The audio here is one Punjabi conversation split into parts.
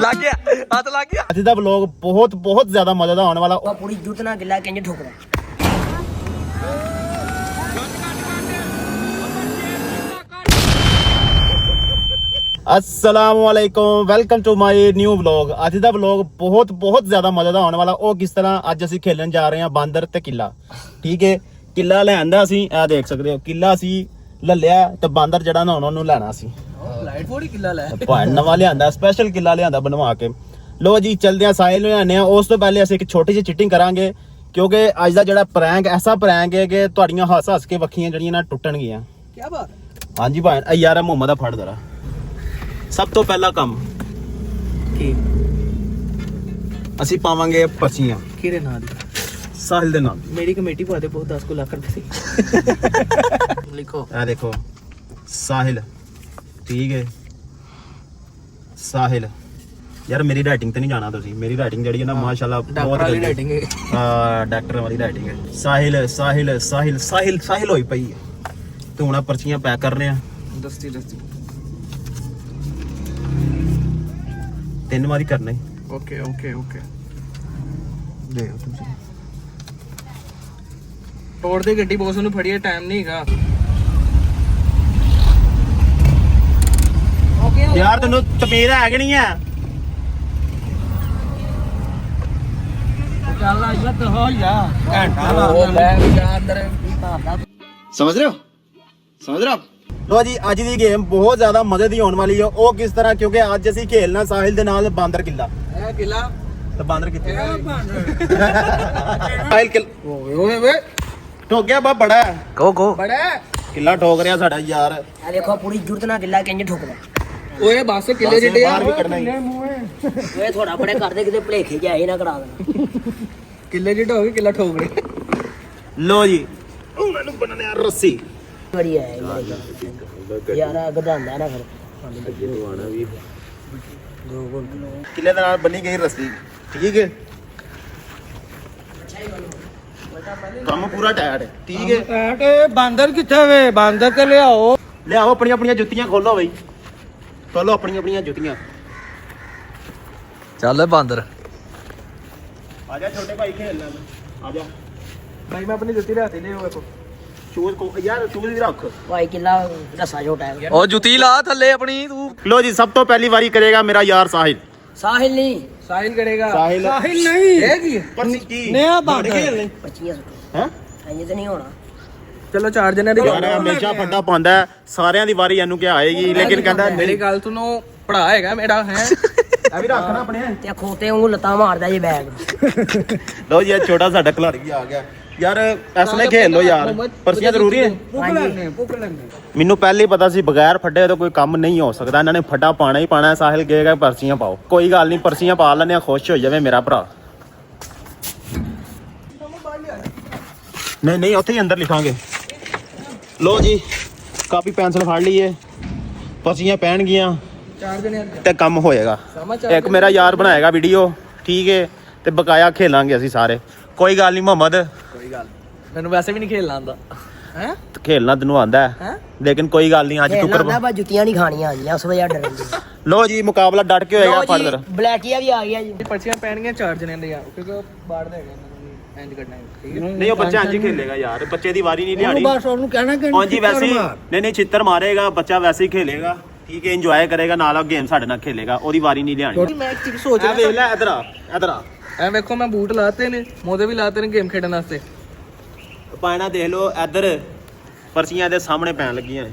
ਲੱਗ ਗਿਆ ਹੱਥ ਲੱਗ ਗਿਆ। ਅੱਜ ਦਾ ਵਲੌਗ ਬਹੁਤ ਜ਼ਿਆਦਾ ਮਜ਼ੇਦਾਰ ਹੋਣ ਵਾਲਾ। ਪੂਰੀ ਜੁੱਤ ਨਾਲ ਗਿੱਲਾ ਕਿੰਜ ਠੋਕਦਾ। अस्सलामुअलैकुम, welcome to my new vlog. ਅੱਜ ਦਾ ਵਲੌਗ ਬਹੁਤ ਜ਼ਿਆਦਾ ਮਜ਼ੇਦਾਰ ਹੋਣ ਵਾਲਾ। ਉਹ ਕਿਸ ਤਰ੍ਹਾਂ, ਅੱਜ ਅਸੀਂ ਖੇਲਣ ਜਾ ਰਹੇ ਹਾਂ ਬਾਂਦਰ ਤੇ ਕਿੱਲਾ। ਠੀਕ ਹੈ, ਕਿੱਲਾ ਲੈਂਦਾ ਅਸੀਂ, ਇਹ ਦੇਖ ਸਕਦੇ ਹੋ ਕਿੱਲਾ ਅਸੀਂ ਲੱਲਿਆ ਤੇ ਬਾਂਦਰ ਜਿਹੜਾ ਨਾ ਉਹਨੂੰ ਲੈਣਾ ਸੀ। ਲਾਈਟ ਫੋੜੀ ਕਿੱਲਾ ਲੈ ਭਾਣ ਨਵਾਂ ਲਿਆਂਦਾ, ਸਪੈਸ਼ਲ ਕਿੱਲਾ ਲਿਆਂਦਾ ਬਣਵਾ ਕੇ। ਲੋ ਜੀ ਚੱਲਦੇ ਆ ਸਾਹਿਲ ਨੂੰ ਲਿਆਨੇ ਆ। ਉਸ ਤੋਂ ਪਹਿਲੇ ਅਸੀਂ ਇੱਕ ਛੋਟੀ ਜਿਹੀ ਚੀਟਿੰਗ ਕਰਾਂਗੇ, ਕਿਉਂਕਿ ਅੱਜ ਦਾ ਜਿਹੜਾ ਪ੍ਰੈਂਕ ਐਸਾ ਪ੍ਰੈਂਕ ਹੈ ਕਿ ਤੁਹਾਡੀਆਂ ਹੱਸ ਕੇ ਵੱਖੀਆਂ ਜਿਹੜੀਆਂ ਨਾ ਟੁੱਟਣਗੀਆਂ। ਕੀ ਬਾਤ। ਹਾਂਜੀ ਭਾਣ, ਯਾਰ ਮੁਹੰਮਦ ਦਾ ਫੜ ਜ਼ਰਾ। ਸਭ ਤੋਂ ਪਹਿਲਾ ਕੰਮ ਕੀ ਅਸੀਂ ਪਾਵਾਂਗੇ ਪਰਚੀਆਂ ਕਿਹਦੇ ਨਾਂ ਦੀ? ਸਾਹਿਲ ਦੇ ਨਾਮ। ਮੇਰੀ ਕਮੇਟੀ ਪਾ ਦੇ ਬਹੁਤ 10 ਲੱਖ ਰੁਪਏ ਲਿਖੋ। ਇਹ ਦੇਖੋ ਸਾਹਿਲ, ਠੀਕ ਹੈ ਸਾਹਿਲ। ਯਾਰ ਮੇਰੀ ਰਾਈਟਿੰਗ ਤੇ ਨਹੀਂ ਜਾਣਾ ਤੁਸੀਂ, ਮੇਰੀ ਰਾਈਟਿੰਗ ਜਿਹੜੀ ਹੈ ਨਾ ਮਾਸ਼ਾਅੱਲਾ ਬਹੁਤ ਵਾਲੀ ਰਾਈਟਿੰਗ ਹੈ। ਹਾਂ ਡਾਕਟਰ ਵਾਲੀ ਰਾਈਟਿੰਗ ਹੈ। ਸਾਹਿਲ ਸਾਹਿਲ ਸਾਹਿਲ ਸਾਹਿਲ ਸਾਹਿਲ ਹੋਈ ਪਈ ਹੈ। ਤੇ ਹੁਣ ਆ ਪਰਚੀਆਂ ਪੈਕ ਕਰ ਰਹੇ ਆ। ਦਸਤੀ 3 ਵਾਰੀ ਕਰਨਾ ਹੈ। ਓਕੇ ਦੇਖੋ ਤੁਸੀਂ ਤੋੜ ਦੇ ਗੱਡੀ ਬੋਸ ਨੂੰ ਫੜੀਏ, ਟਾਈਮ ਨਹੀਂ ਹੈਗਾ। ਯਾਰ ਤੈਨੂੰ ਤਮੀਜ਼ ਹੈ ਕਿ ਨਹੀਂ ਹੈ? ਚੱਲ ਅੱਜ ਹੋ ਜਾ ਘੰਟਾ ਲਾ ਲੈ ਜਾ ਅੰਦਰ। ਸਮਝ ਰਹੇ ਹੋ? ਲੋ ਜੀ ਅੱਜ ਦੀ ਗੇਮ ਬਹੁਤ ਜ਼ਿਆਦਾ ਮਜ਼ੇ ਦੀ ਹੋਣ ਵਾਲੀ ਹੈ। ਉਹ ਕਿਸ ਤਰ੍ਹਾਂ, ਕਿਉਂਕਿ ਅੱਜ ਅਸੀਂ ਖੇਲਣਾ ਸਾਹਿਲ ਦੇ ਨਾਲ ਬਾਂਦਰ ਕਿੱਲਾ। ਇਹ ਕਿਲਾ ਤੇ ਬਾਂਦਰ ਕਿੱਥੇ? ਇਹ ਸਾਹਿਲ ਕਿੱਲਾ ਓਏ ਓਏ ਠੋਕ ਗਿਆ ਬਾ ਬੜਾ ਕੋ ਬੜਾ ਕਿੱਲਾ ਠੋਕ ਰਿਹਾ ਸਾਡਾ ਯਾਰ। ਇਹ ਦੇਖੋ ਪੂਰੀ ਜੁੱਤ ਨਾਲ ਗਿੱਲਾ ਕਿੰਜ ਠੋਕਦਾ। ਓਏ ਬਸ ਕਿੱਲੇ ਜਿੱਡੇ ਆ। ਬਾਹਰ ਵੀ ਕੱਢਣਾ ਹੀ। ਓਏ ਥੋੜਾ ਬੜੇ ਕਰਦੇ ਕਿਤੇ ਭਲੇਖੇ ਜਾਏ ਨਾ ਕਰਾ ਦੇਣਾ। ਕਿੱਲੇ ਜਿੱਡਾ ਹੋ ਗਿਆ, ਕਿੱਲਾ ਠੋਕ ਰਿਹਾ। ਲੋ ਜੀ ਉਹ ਮੈਨੂੰ ਬਣਨੇ ਆ ਰੱਸੀ। ਬੜੀ ਹੈ ਯਾਰ ਗਧਾਂਦਾ ਨਾ ਫਿਰ। ਕਿੱਲੇ ਦੇ ਨਾਲ ਬੰਨੀ ਗਈ ਰੱਸੀ, ਠੀਕ ਹੈ। ਕੰਮ ਪੂਰਾ ਟਾਇਟ ਹੈ, ਠੀਕ ਹੈ। ਟੈਟ ਬਾਂਦਰ ਕਿੱਥੇ ਵੇ? ਬਾਂਦਰ ਤੇ ਲਿਆਓ। ਲਿਆਓ ਆਪਣੀਆਂ ਜੁੱਤੀਆਂ ਖੋਲੋ ਬਈ, ਖੋਲੋ ਆਪਣੀਆਂ ਜੁੱਤੀਆਂ। ਚੱਲ ਬਾਂਦਰ। ਆ ਜਾ ਛੋਟੇ ਭਾਈ ਖੇਲ ਲੈ, ਆ ਜਾ। ਭਾਈ ਮੈਂ ਆਪਣੀ ਜੁੱਤੀ ਲਿਆਤੀ ਲੈ ਵੇਖੋ। ਸ਼ੂਜ਼ ਕੋ ਯਾਰ ਸ਼ੂਜ਼ ਵੀ ਰੱਖ। ਭਾਈ ਕਿੱਲਾ ਰੱਸਾ ਛੋਟਾ ਹੈ। ਉਹ ਜੁੱਤੀ ਲਾ ਥੱਲੇ ਆਪਣੀ ਤੂੰ। ਲੋ ਜੀ ਸਭ ਤੋਂ ਪਹਿਲੀ ਵਾਰੀ ਕਰੇਗਾ ਮੇਰਾ ਯਾਰ ਸਾਹਿਲ। ਸਾਹਿਲ ਨਹੀਂ, ਸਾਹਿਲ ਕਰੇਗਾ। ਸਾਹਿਲ ਨਹੀਂ ਇਹ ਕੀ ਪਰਚੀ ਕੀ ਨया ਬਾਂਦਰ ਖੇਲਨੇ 25 ਸੁੱਟੋ। ਹੈ। ਐਂ ਤੇ ਨਹੀਂ ਹੋਣਾ। ਚਲੋ 4 ਜਣਿਆਂ ਦੀ ਯਾਰ ਹਮੇਸ਼ਾ ਫੱਟਾ ਪਾਉਂਦਾ ਹੈ, ਸਾਰਿਆਂ ਦੀ ਵਾਰੀ ਇਹਨੂੰ ਕਿਹਾ ਆਏਗੀ, ਲੇਕਿਨ ਕਹਿੰਦਾ ਮੇਰੀ ਗੱਲ ਸੁਣੋ, ਭਰਾ ਹੈਗਾ ਮੇਰਾ ਹੈ। ਇਹ ਵੀ ਰੱਖਣਾ ਆਪਣੇ। ਤੇ ਖੋਤੇ ਵਾਂਗੂ ਲੱਤਾਂ ਮਾਰਦਾ ਜੇ ਬੈਗ। ਲੋ ਜੀ ਇਹ ਛੋਟਾ ਸਾਡਾ ਖਿਲਾੜੀ ਵੀ ਆ ਗਿਆ ਯਾਰ। ਐਸਲੇ ਖੇਲ ਲੋ ਯਾਰ, ਪਰਚੀਆਂ ਜ਼ਰੂਰੀ ਹੈ। ਭੁੱਖ ਲੈਣੇ ਮੈਨੂੰ ਪਹਿਲੇ ਹੀ ਪਤਾ ਸੀ ਬਗੈਰ ਫੱਟੇ ਤੋਂ ਕੋਈ ਕੰਮ ਨਹੀਂ ਹੋ ਸਕਦਾ। ਇਹਨਾਂ ਨੇ ਫੱਟਾ ਪਾਣਾ ਹੀ ਪਾਣਾ। ਸਾਹਿਲ ਕਹੇਗਾ ਪਰਚੀਆਂ ਪਾਓ, ਕੋਈ ਗੱਲ ਨਹੀਂ ਪਰਚੀਆਂ ਪਾ ਲੈਣੇ ਆ, ਖੁਸ਼ ਹੋ ਜਾਵੇ ਮੇਰਾ ਭਰਾ। ਨਹੀਂ ਉੱਥੇ ਹੀ ਅੰਦਰ ਲਿਖਾਂਗੇ। ਲੋ ਜੀ ਕਾਪੀ ਪੈਨਸਲ ਫੜ ਲਈਏ, ਪਰਚੀਆਂ ਪੈਣਗੀਆਂ 4 ਜਣਿਆਂ ਤੇ ਕੰਮ ਹੋਏਗਾ। ਇੱਕ ਮੇਰਾ ਯਾਰ ਬਣਾਏਗਾ ਵੀਡੀਓ, ਠੀਕ ਹੈ, ਤੇ ਬਕਾਇਆ ਖੇਲਾਂਗੇ ਅਸੀਂ ਸਾਰੇ। ਕੋਈ ਗੱਲ ਨਹੀਂ ਮੁਹੰਮਦ, ਕੋਈ ਗੱਲ ਮੈਨੂੰ ਵੈਸੇ ਵੀ ਨਹੀਂ ਖੇਲਣਾ ਆਉਂਦਾ ਹੈ। ਖੇਲਣਾ ਤੈਨੂੰ ਆਂਦਾ ਹੈ, ਲੇਕਿਨ ਕੋਈ ਗੱਲ ਨਹੀਂ ਅੱਜ ਤੂੰ ਕਰਵਾ ਬਾ ਜੁੱਤੀਆਂ ਨਹੀਂ ਖਾਣੀਆਂ ਆਈਆਂ ਉਸ ਵਜ੍ਹਾ ਡਰਨ। ਲੋ ਜੀ ਮੁਕਾਬਲਾ ਡਟ ਕੇ ਹੋਏਗਾ। ਫਰਦਰ ਬਲੈਕੀਆ ਵੀ ਆ ਗਿਆ ਜੀ। ਪਰਚੀਆਂ ਪੈਣਗੀਆਂ 4 ਜਣਿਆਂ ਦੀਆਂ, ਕਿਉਂਕਿ ਉਹ ਬਾੜਦਾ ਹੈਗਾ ਇਹਨਾਂ ਨੂੰ ਇੰਜ ਕਰਨਾ ਹੈ, ਠੀਕ ਹੈ। ਨਹੀਂ ਉਹ ਬੱਚਾ ਅੱਜ ਹੀ ਖੇਲੇਗਾ ਯਾਰ, ਬੱਚੇ ਦੀ ਵਾਰੀ ਨਹੀਂ ਲਿਆਣੀ। ਬਸ ਉਹਨੂੰ ਕਹਿਣਾ ਕਿ ਹਾਂਜੀ ਵੈਸੇ ਨਹੀਂ ਛਿੱਤਰ ਮਾਰੇਗਾ ਬੱਚਾ, ਵੈਸੇ ਹੀ ਖੇਲੇਗਾ, ਠੀਕ ਹੈ, ਇੰਜੋਏ ਕਰੇਗਾ, ਨਾਲ ਗੇਮ ਸਾਡੇ ਨਾਲ ਖੇਲੇਗਾ, ਉਹਦੀ ਵਾਰੀ ਨਹੀਂ ਲਿਆਣੀ। ਮੈਂ ਇੱਕ ਚੀਜ਼ ਸੋਚ ਆ ਵੇਖ ਰਿਹਾ, ਲੈ ਇਧਰ ਆ ਐ ਵੇਖੋ ਮੈਂ ਬੂਟ ਲਾਤੇ ਨੇ, ਮੋਦੇ ਵੀ ਲਾਤੇ ਨੇ ਗੇਮ ਖੇਡਣ ਵਾਸਤੇ। ਪਾਣਾ ਦੇਖ ਲਓ ਇੱਧਰ ਪਰਚੀਆਂ ਦੇ ਸਾਹਮਣੇ ਪੈਣ ਲੱਗੀਆਂ ਨੇ,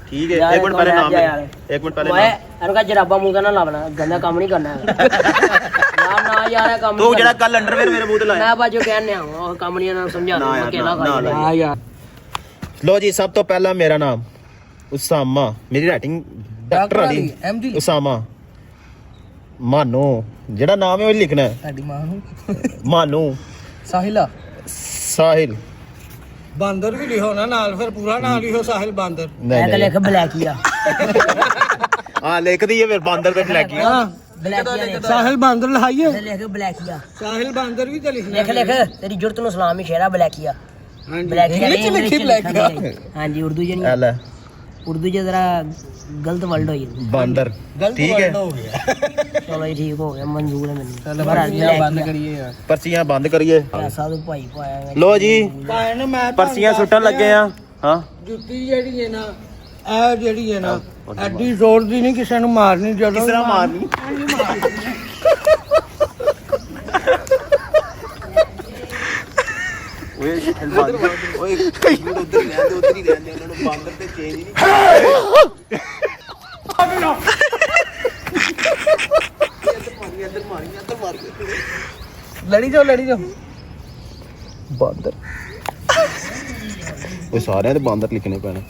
ਠੀਕ ਹੈ। ਇੱਕ ਮਿੰਟ ਪਹਿਲੇ ਨਾਮ ਇੱਕ ਮਿੰਟ ਪਹਿਲੇ ਓਏ ਇਹਨੂੰ ਕਹ ਜਰਾਬਾ ਮੂੰਹ ਤੇ ਨਾ ਲਾਵਣਾ, ਗੰਦਾ ਕੰਮ ਨਹੀਂ ਕਰਨਾ ਹੈਗਾ। ਨਾ ਯਾਰ ਇਹ ਕੰਮ ਤੂੰ ਜਿਹੜਾ ਕੱਲ ਅੰਡਰਵੇਅਰ ਮੇਰੇ ਮੂੰਹ ਤੇ ਲਾਇਆ ਮੈਂ ਬਾਜੋ ਕਹਿਣੇ ਆ, ਉਹ ਕੰਮ ਨਹੀਂ ਇਹਨਾਂ ਸਮਝਾ ਨਾ ਮੈਂ ਯਾਰ, ਅਕੇਲਾ ਨਾ ਖਾ ਹਾਂ ਯਾਰ। ਲੋ ਜੀ ਸਭ ਤੋਂ ਪਹਿਲਾਂ ਮੇਰਾ ਨਾਮ ਉਸਾਮਾ, ਮੇਰੀ ਰਾਈਟਿੰਗ ਡਾਕਟਰ ਵਾਲੀ ਐਮਡੀ ਉਸਾਮਾ ਮਾਨੋ, ਜਿਹੜਾ ਨਾਮ ਹੈ ਉਹ ਲਿਖਣਾ ਹੈ। ਸਾਡੀ ਮਾਂ ਨੂੰ ਮਾਨੂ ਸਾਹਿਲਾ ਸਾਹਿਲ ਬਾਂਦਰ ਵੀ ਲਿਖੋ ਨਾ ਨਾਲ, ਫਿਰ ਪੂਰਾ ਨਾਮ ਲਿਖੋ ਸਾਹਿਲ ਬਾਂਦਰ। ਮੈਂ ਤਾਂ ਲਿਖ ਬਲੈਕੀਆ। ਹਾਂ ਲਿਖਦੀ ਹੈ ਫਿਰ ਬਾਂਦਰ ਤੇ ਲੱਗੀ। ਬਲੈਕੀਆ ਸਾਹਿਲ ਬਾਂਦਰ ਲਿਖਾਈਏ, ਲਿਖ ਬਲੈਕੀਆ। ਸਾਹਿਲ ਬਾਂਦਰ ਵੀ ਤਾਂ ਲਿਖਣਾ। ਲਿਖ ਤੇਰੀ ਜੁਰਤ ਨੂੰ ਸਲਾਮ ਹੀ ਸ਼ੇਰਾ ਬਲੈਕੀਆ। ਹਾਂਜੀ ਬਲੈਕੀਆ ਇੰਗਲਿਸ਼ ਚ ਲਿਖੀ ਬਲੈਕੀਆ। ਹਾਂਜੀ ਉਰਦੂ ਜਣੀ। ਲੈ ਉਰਦੂ 'ਚ ਜ਼ਰਾ ਗਲਤ ਵਰਡ ਹੋ ਜਾਂਦਾ ਬਾਂਦਰ ਠੀਕ ਹੈ ਹੋ ਗਿਆ ਚਲੋ ਜੀ ਠੀਕ ਹੋ ਗਿਆ ਮਨਜ਼ੂਰ ਹੈ ਮੈਨੂੰ ਚੱਲ ਪਰਚੀਆਂ ਬੰਦ ਕਰੀਏ ਯਾਰ ਪਰਚੀਆਂ ਬੰਦ ਕਰੀਏ ਪੈਸਾ ਤੋਂ ਭਾਈ ਪਾਇਆ ਲੋ ਜੀ ਭੈਣ ਮੈਂ ਪਰਚੀਆਂ ਸੁੱਟਣ ਲੱਗੇ ਆ ਹਾਂ ਜੁੱਤੀ ਜਿਹੜੀ ਹੈ ਨਾ ਇਹ ਜਿਹੜੀ ਹੈ ਨਾ ਐਡੀ ਜ਼ੋਰ ਦੀ ਨਹੀਂ ਕਿਸੇ ਨੂੰ ਮਾਰਨੀ ਜਦੋਂ ਕਿਸ ਤਰ੍ਹਾਂ ਮਾਰਨੀ ਓਏ ਓਏ ਉਧਰ ਹੀ ਰਹਿੰਦੇ ਉਹਨਾਂ ਨੂੰ ਬਾਂਦਰ ਤੇ ਚੇਂਜ ਹੀ ਲੜੀ ਜਾਓ ਬਾਂਦਰ ਉਹ ਸਾਰਿਆਂ ਦੇ ਬਾਂਦਰ ਲਿਖਣੇ ਪੈਣੇ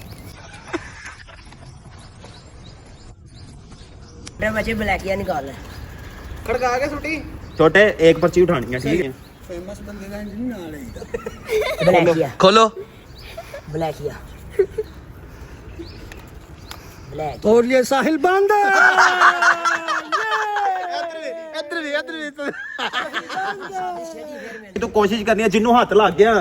मेरे बच्चे ब्लैकिया निकाल ले ਖੜਕਾ ਕੇ ਸੁੱਟੀ छोटे एक पर्ची उठानी है ठीक है ਫੇਮਸ ਬੰਦੇ ਦਾ ਇੰਜ ਨਹੀਂ ਨਾਲ ਲਈਦਾ ब्लैकिया ਖੋਲੋ ब्लैकिया ब्लैक और ये साहिल बांदा ਤੂੰ ਕੋਸ਼ਿਸ਼ ਕਰਨੀ ਹੈ ਜਿੰਨੂੰ ਹੱਥ ਲੱਗ ਗਿਆ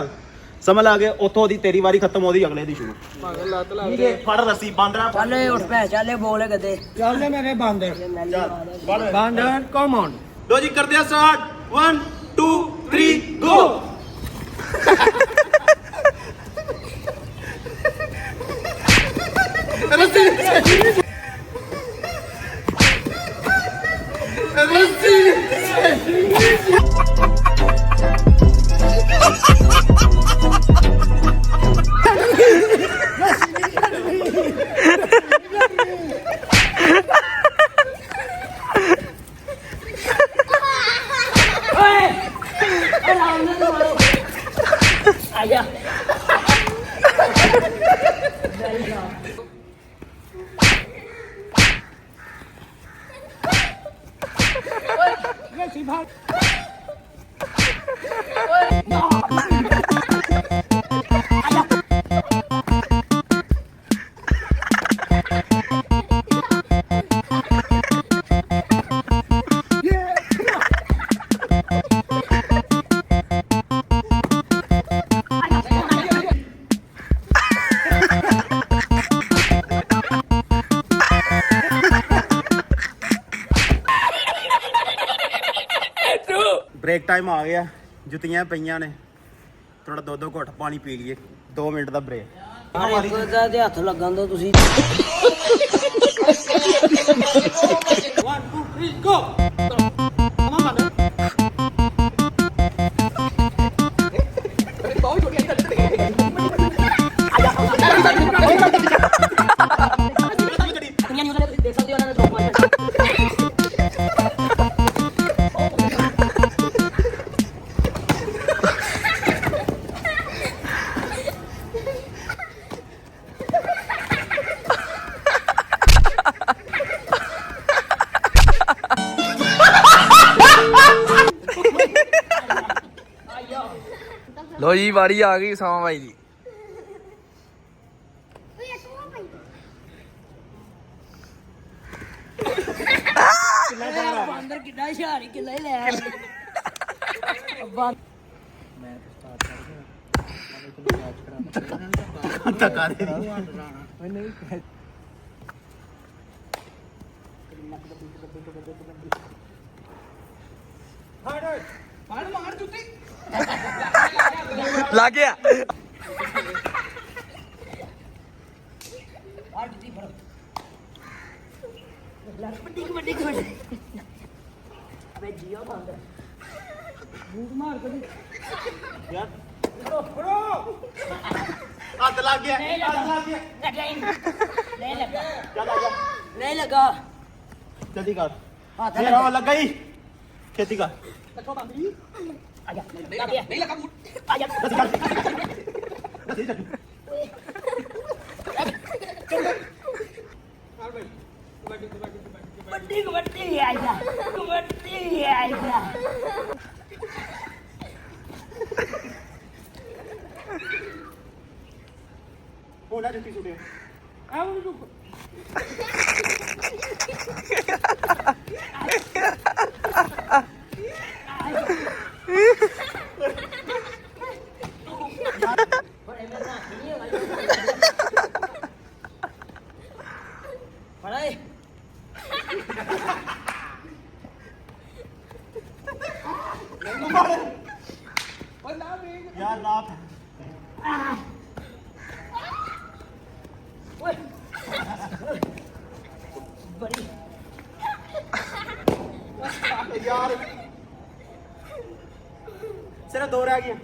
ਸਮਝ ਲਾ ਕੇ ਉੱਥੋਂ ਦੀ ਤੇਰੀ ਵਾਰੀ ਖਤਮ ਹੋਦੀ ਅਗਲੇ ਦੀ ਸ਼ੁਰੂ ਪਾਗਲ ਲੱਤ ਲੱਗ ਠੀਕ ਹੈ ਫੜ ਰੱਸੀ ਬਾਂਦਰਾ चले उठ पे चले बोले गधे ਚੱਲ ਮੇਰੇ ਬਾਂਦਰ ਫੜ ਬਾਂਦਰ ਕਮ ਔਨ ਲੋ ਜੀ ਕਰਦੇ ਆ ਸਟਾਰਟ 1 2 3 ਗੋ आजा ਬ੍ਰੇਕ ਟਾਈਮ ਆ ਗਿਆ ਜੁੱਤੀਆਂ ਪਈਆਂ ਨੇ ਥੋੜਾ ਦੋ ਘੁੱਟ ਪਾਣੀ ਪੀ ਲਈਏ 2 ਮਿੰਟ ਦਾ ਬ੍ਰੇਕ ਉਹਦਾ ਤੇ ਹੱਥ ਲੱਗਣ ਦੋ ਤੁਸੀਂ 1 2 3 ਗੋ ਕਮ ਔਨ ਬਹੁਤ ਛੋਟੀ ਦੁਨੀਆ ਨਿਊਜ਼ ਵਾਲੇ ਦੇਖ ਸਕਦੇ ਹੋ ਉਹਨਾਂ ਨੇ ਡ੍ਰੌਪ ਮਾਰਿਆ ਲੋ ਜੀ ਵਾਰੀ ਆ ਗਈ ਸਾਵਾਂ ਬਾਈ ਦੀ ਬਾਂਦਰ ਕਿੱਡਾ ਹੁਸ਼ਿਆਰੀ ਕਿੱਲਾ ਹੀ ਲੈ ਧੱਕਾ ਦੇ ਮਾਰ ਜੁੱਤੀ ਲੱਗ ਗਿਆ ਅਬੇ ਜੀਓ ਬਾਂਦਰ ਹੱਥ ਲੱਗ ਗਿਆ नहीं लगा ਚੱਲ ਆ ਜਾ नहीं लगा ਜਲਦੀ ਕਰ हाथ ਫੇਰ ਆ ਲੱਗਾ ਹੀ ਛੇਤੀ ਕਰ आजा लग गया नहीं लगा आजा कबड्डी कबड्डी आजा कबड्डी आजा ਹੋਣਾ ਜੁੱਤੀ ਸੁੱਟੇ ਫੜਾ ਏ ਯਾਰ ਰਾਤ ਓਏ ਬੜੀ ਯਾਰ ਸਿਰਫ 2 ਰਹਿ ਗਈਆਂ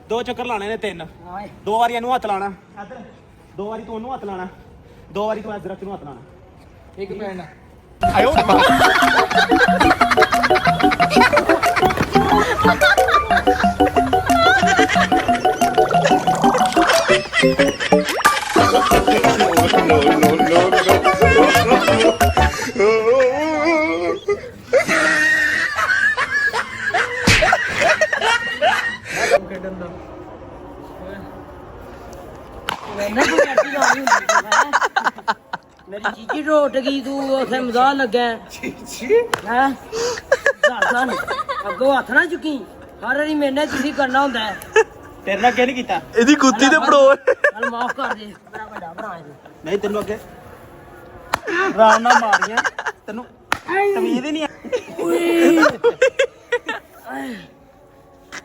ਦੋ ਚੱਕਰ ਲਾਣੇ ਨੇ 3 ਹਾਏ 2 ਵਾਰੀ ਇਹਨੂੰ ਹੱਥ ਲਾਣਾ ਇੱਧਰ 2 ਵਾਰੀ ਤੂੰ ਉਹਨੂੰ ਹੱਥ ਲਾਣਾ 2 ਵਾਰੀ ਤੂੰ ਅਜ਼ਰਕ ਨੂੰ ਹੱਥ ਲਾਣਾ ਇੱਕ ਮਿੰਟ ਆਇਓ ਖੇਡਣ ਦਾ ਮੈਨੇ ਕੋਈ ਐਸੀ ਗੱਲ ਨਹੀਂ ਹੁੰਦੀ ਮੇਰੀ ਚੀਚੀ ਰੋਟ ਗਈ ਤੂੰ ਉਥੇ ਮਜ਼ਾਕ ਲੱਗਾ ਚੀਚੀ ਹੈ ਦਾਦਾ ਅੱਗੋਂ ਹੱਥ ਨਾ ਚੁੱਕੀ ਹਰ ਵਾਰੀ ਮੈਨੇ ਤੁਸੀਂ ਕਰਨਾ ਹੁੰਦਾ ਹੈ ਤੇਰੇ ਨਾਲ ਕਿਹ ਨਹੀਂ ਕੀਤਾ ਇਹਦੀ ਕੁੱਤੀ ਤੇ ਪੜੋ ਚੱਲ ਮਾਫ ਕਰ ਦੇ ਮੇਰਾ ਵੱਡਾ ਭਰਾ ਹੈ ਨਹੀਂ ਤੈਨੂੰ ਅੱਗੇ ਆਰਾਮ ਨਾਲ ਮਾਰੀਆਂ ਤੈਨੂੰ ਤਮੀਜ਼ ਹੀ ਨਹੀਂ ਆ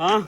ਹਾਂ